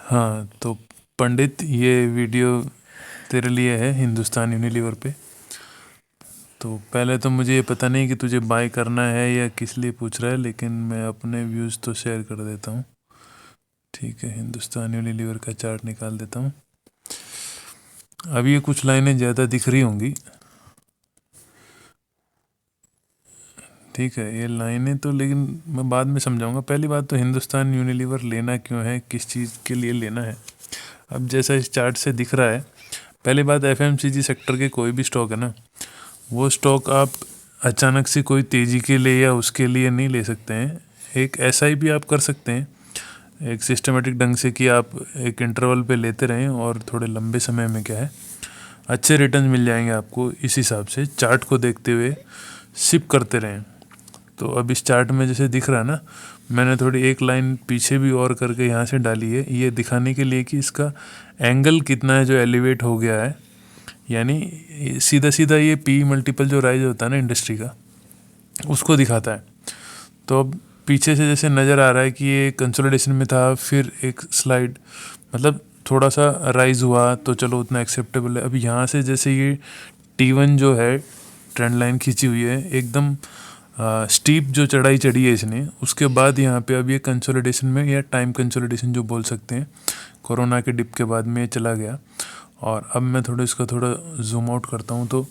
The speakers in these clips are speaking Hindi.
हाँ, तो पंडित ये वीडियो तेरे लिए है हिंदुस्तान यूनिलीवर पे। तो पहले तो मुझे ये पता नहीं कि तुझे बाय करना है या किस लिए पूछ रहा है, लेकिन मैं अपने व्यूज़ तो शेयर कर देता हूँ। ठीक है, हिंदुस्तान यूनिलीवर का चार्ट निकाल देता हूँ। अब ये कुछ लाइनें ज़्यादा दिख रही होंगी। ठीक है, ये लाइनें तो लेकिन मैं बाद में समझाऊंगा। पहली बात तो हिंदुस्तान यूनिलीवर लेना क्यों है, किस चीज़ के लिए लेना है। अब जैसा इस चार्ट से दिख रहा है, पहली बात एफएमसीजी सेक्टर के कोई भी स्टॉक है ना, वो स्टॉक आप अचानक से कोई तेज़ी के लिए या उसके लिए नहीं ले सकते हैं। एक एसआईपी आप कर सकते हैं एक सिस्टमेटिक ढंग से, कि आप एक इंटरवल पे लेते रहें और थोड़े लंबे समय में क्या है अच्छे रिटर्न मिल जाएंगे आपको। इस हिसाब से चार्ट को देखते हुए सिप करते रहें। तो अब इस चार्ट में जैसे दिख रहा है ना, मैंने थोड़ी एक लाइन पीछे भी और करके यहाँ से डाली है, ये दिखाने के लिए कि इसका एंगल कितना है जो एलिवेट हो गया है। यानी सीधा सीधा ये पी मल्टीपल जो राइज होता है ना इंडस्ट्री का, उसको दिखाता है। तो अब पीछे से जैसे नज़र आ रहा है कि ये कंसोलिडेशन में था, फिर एक स्लाइड मतलब थोड़ा सा राइज हुआ तो चलो उतना एक्सेप्टेबल है। अब यहाँ से जैसे ये T1 जो है ट्रेंड लाइन खींची हुई है एकदम स्टीप जो चढ़ाई चढ़ी है इसने, उसके बाद यहाँ पे अब ये कंसोलिडेशन में या टाइम कंसोलिडेशन जो बोल सकते हैं, कोरोना के डिप के बाद में ये चला गया। और अब मैं इसका थोड़ा जूम आउट करता हूँ, तो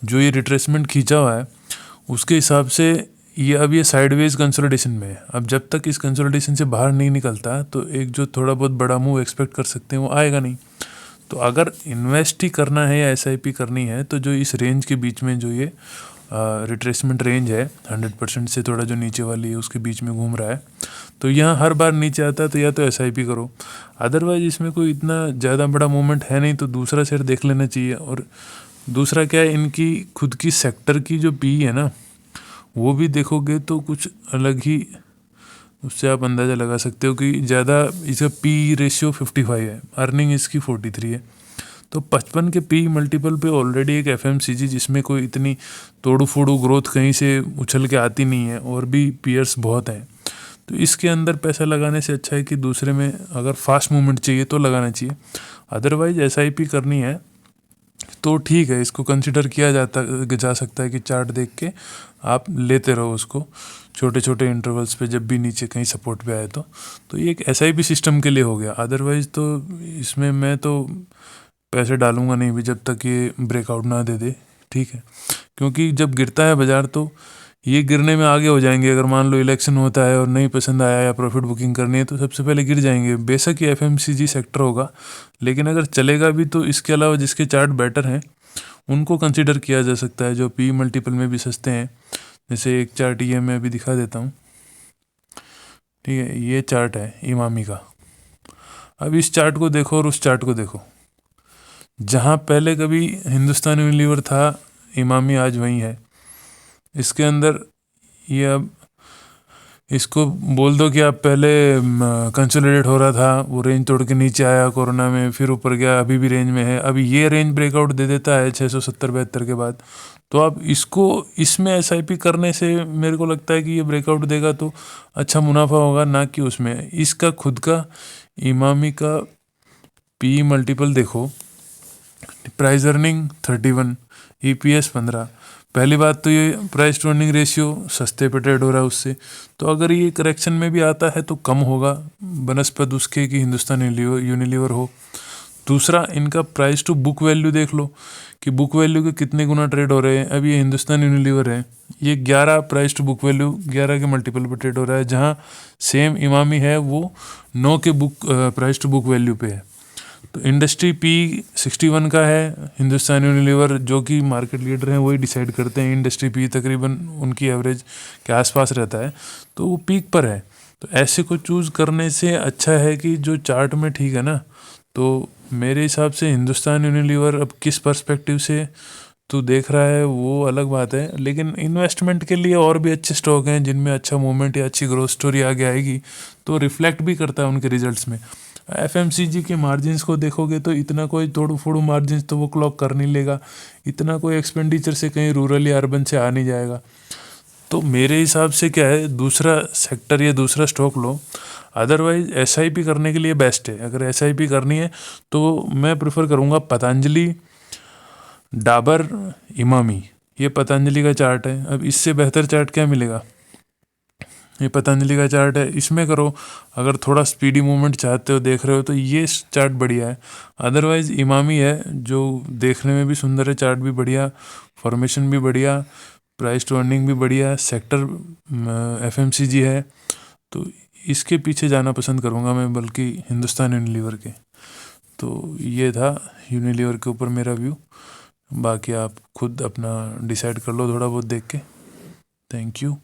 जो ये रिट्रेसमेंट खींचा हुआ है उसके हिसाब से ये अब ये साइडवेज कंसोलिडेशन में है। अब जब तक इस कंसोलिडेशन से बाहर नहीं निकलता तो एक जो थोड़ा बहुत बड़ा मूव एक्सपेक्ट कर सकते हैं वो आएगा नहीं। तो अगर इन्वेस्ट ही करना है या एसआईपी करनी है, तो जो इस रेंज के बीच में जो ये रिट्रेसमेंट रेंज है 100% से थोड़ा जो नीचे वाली है उसके बीच में घूम रहा है, तो यहाँ हर बार नीचे आता है तो या तो एसआईपी करो। अदरवाइज इसमें कोई इतना ज़्यादा बड़ा मूवमेंट है नहीं, तो दूसरा शेयर देख लेना चाहिए। और दूसरा क्या है, इनकी खुद की सेक्टर की जो पी है ना, वो भी देखोगे तो कुछ अलग ही, उससे आप अंदाज़ा लगा सकते हो कि ज़्यादा इसका पी रेशियो 55 है, अर्निंग इसकी 43 है। तो 55 के पी मल्टीपल पे ऑलरेडी एक एफएमसीजी जिसमें कोई इतनी तोड़ू फोड़ू ग्रोथ कहीं से उछल के आती नहीं है, और भी पीयर्स बहुत हैं, तो इसके अंदर पैसा लगाने से अच्छा है कि दूसरे में अगर फास्ट मूवमेंट चाहिए तो लगाना चाहिए। अदरवाइज एसआईपी करनी है तो ठीक है, इसको कंसिडर किया जा सकता है कि चार्ट देख के आप लेते रहो उसको छोटे छोटे इंटरवल्स पे, जब भी नीचे कहीं सपोर्ट पे आए तो ये एक एसआईपी सिस्टम के लिए हो गया। अदरवाइज तो इसमें मैं तो पैसे डालूंगा नहीं भी जब तक ये ब्रेकआउट ना दे दे। ठीक है, क्योंकि जब गिरता है बाज़ार तो ये गिरने में आगे हो जाएंगे। अगर मान लो इलेक्शन होता है और नहीं पसंद आया या प्रॉफिट बुकिंग करनी है तो सबसे पहले गिर जाएंगे। बेशक ये एफएमसीजी सेक्टर होगा, लेकिन अगर चलेगा भी तो इसके अलावा जिसके चार्ट बेटर हैं उनको कंसिडर किया जा सकता है, जो पी मल्टीपल में भी सस्ते हैं। जैसे एक चार्ट ये मैं अभी दिखा देता हूँ। ठीक है, ये चार्ट है इमामी का। अब इस चार्ट को देखो और उस चार्ट को देखो। जहाँ पहले कभी हिंदुस्तान यूनिलीवर था, इमामी आज वहीं है। इसके अंदर ये अब इसको बोल दो कि आप पहले कंसोलिडेट हो रहा था, वो रेंज तोड़ के नीचे आया कोरोना में, फिर ऊपर गया, अभी भी रेंज में है। अभी ये रेंज ब्रेकआउट दे देता है 670-72 के बाद, तो आप इसको इसमें एसआईपी करने से मेरे को लगता है कि ये ब्रेकआउट देगा तो अच्छा मुनाफा होगा, ना कि उसमें। इसका खुद का इमामी का पी मल्टीपल देखो, प्राइस अर्निंग 31, ईपीएस 15। पहली बात तो ये प्राइस टू अर्निंग रेशियो सस्ते पे ट्रेड हो रहा है उससे, तो अगर ये करेक्शन में भी आता है तो कम होगा बनस्पत उसके कि हिंदुस्तान यूनिलीवर हो। दूसरा, इनका प्राइस टू बुक वैल्यू देख लो कि बुक वैल्यू के कितने गुना ट्रेड हो रहे हैं। अब ये हिंदुस्तान यूनिलीवर है, ये 11 प्राइस टू बुक वैल्यू 11 के मल्टीपल पे ट्रेड हो रहा है, जहाँ सेम इमामी है वो 9 के प्राइस टू बुक वैल्यू पे है। तो इंडस्ट्री पी 61 का है, हिंदुस्तान यूनिलीवर जो कि मार्केट लीडर हैं वही डिसाइड करते हैं। इंडस्ट्री पी तकरीबन उनकी एवरेज के आसपास रहता है, तो वो पीक पर है। तो ऐसे को चूज़ करने से अच्छा है कि जो चार्ट में ठीक है ना, तो मेरे हिसाब से हिंदुस्तान यूनिलीवर अब किस पर्सपेक्टिव से तू देख रहा है वो अलग बात है, लेकिन इन्वेस्टमेंट के लिए और भी अच्छे स्टॉक हैं जिनमें अच्छा मूवमेंट या अच्छी ग्रोथ स्टोरी आगे आएगी, तो रिफ्लेक्ट भी करता है उनके रिजल्ट्स में। एफएमसीजी के मार्जिन्स को देखोगे तो इतना कोई तोड़ू फोड़ू मार्जिन्स तो वो क्लॉक कर नहीं लेगा, इतना कोई एक्सपेंडिचर से कहीं रूरल या अर्बन से आ नहीं जाएगा। तो मेरे हिसाब से क्या है, दूसरा सेक्टर या दूसरा स्टॉक लो। अदरवाइज एसआईपी करने के लिए बेस्ट है। अगर एसआईपी करनी है तो मैं प्रेफर करूँगा पतंजलि, डाबर, इमामी। ये पतंजलि का चार्ट है। अब इससे बेहतर चार्ट क्या मिलेगा? ये पतंजलि का चार्ट है, इसमें करो। अगर थोड़ा स्पीडी मूवमेंट चाहते हो, देख रहे हो, तो ये चार्ट बढ़िया है। अदरवाइज इमामी है, जो देखने में भी सुंदर है, चार्ट भी बढ़िया, फॉर्मेशन भी बढ़िया, प्राइस टू अर्निंग भी बढ़िया, सेक्टर एफएमसीजी है। तो इसके पीछे जाना पसंद करूँगा मैं, बल्कि हिंदुस्तान यूनिलीवर के। तो ये था यूनिलीवर के ऊपर मेरा व्यू। बाकी आप खुद अपना डिसाइड कर लो थोड़ा बहुत देख के। Thank you.